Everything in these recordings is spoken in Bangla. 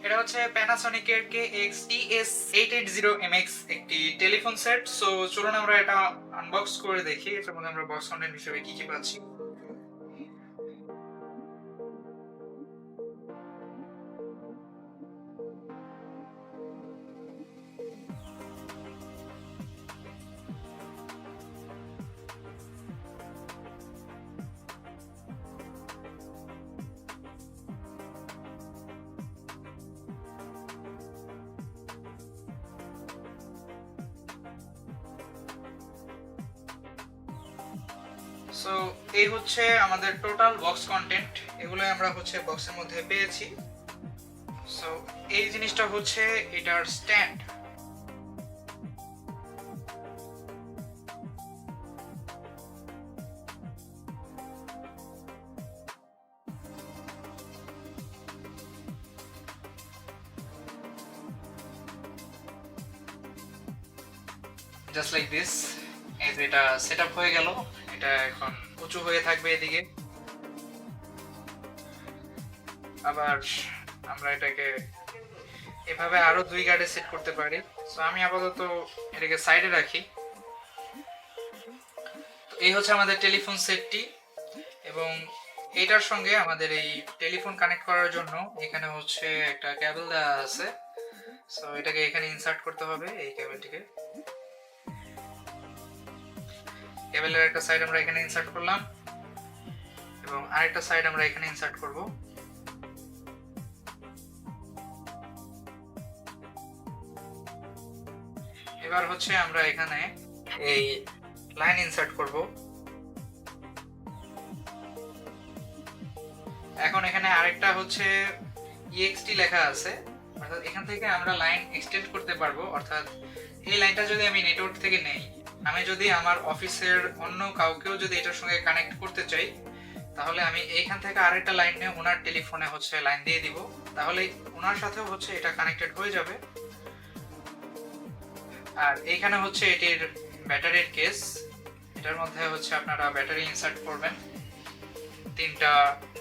এটা হচ্ছে প্যানাসোনিকের KX-TS880MX একটি টেলিফোন সেট। সো চলুন আমরা এটা আনবক্স করে দেখি এটার মধ্যে আমরা বক্স কন্টেন্ট হিসেবে কি কি পাচ্ছি। সো এই হচ্ছে আমাদের টোটাল বক্স কন্টেন্ট, এগুলো আমরা হচ্ছে বক্সের মধ্যে পেয়েছি। সো এই জিনিসটা হচ্ছে এটার স্ট্যান্ড। জাস্ট লাইক দিস, এই যে এটা সেটআপ হয়ে গেল। এটা এখন উঁচু হয়ে থাকবে এদিকে। আবার আমরা এটাকে এভাবে আরো 2 গার্ডে সেট করতে পারি। সো আমি আপাতত এটাকে সাইডে রাখি। তো এই হচ্ছে আমাদের টেলিফোন সেটটি, এবং এটার সঙ্গে আমাদের এই টেলিফোন কানেক্ট করার জন্য এখানে হচ্ছে একটা কেবল দেওয়া আছে। সো এটাকে এখানে ইনসার্ট করতে হবে, এই কেবলটিকে। কেবলের একটা সাইড আমরা এখানে ইনসার্ট করলাম এবং আরেকটা সাইড আমরা এখানে ইনসার্ট করব। এবার হচ্ছে আমরা এখানে এই লাইন ইনসার্ট করব। এখন এখানে আরেকটা হচ্ছে EXT লেখা আছে, অর্থাৎ এখান থেকে আমরা লাইন এক্সটেন্ড করতে পারবো। অর্থাৎ এই লাইনটা যদি আমি নেটওয়ার্ক থেকে নেই, আমি যদি আমার অফিসের অন্য কাউকেও যদি এটার সঙ্গে কানেক্ট করতে চাই, তাহলে আমি এইখান থেকে আরেকটা লাইন নিয়ে ওনার টেলিফোনে হচ্ছে লাইন দিয়ে দিব, তাহলে ওনার সাথেও হচ্ছে এটা কানেক্টেড হয়ে যাবে। আর এইখানে হচ্ছে এটির ব্যাটারির কেস, এটার মধ্যে হচ্ছে আপনারা ব্যাটারি ইনসার্ট করবেন। 3টা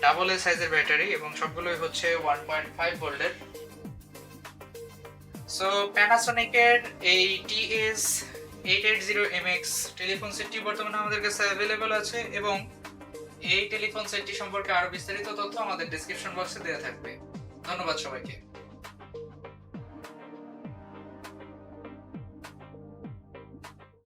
ডাবল এ সাইজের ব্যাটারি এবং সবগুলোই হচ্ছে 1.5 ভোল্টের। সো প্যানাসোনিকের এই TS880MX টেলিফোন সেটটি বর্তমানে আমাদের কাছে অ্যাভেলেবল আছে, এবং এই টেলিফোন সেটটি সম্পর্কে আরো বিস্তারিত তথ্য আমাদের ডেসক্রিপশন বক্সে দেওয়া থাকবে। ধন্যবাদ সবাইকে।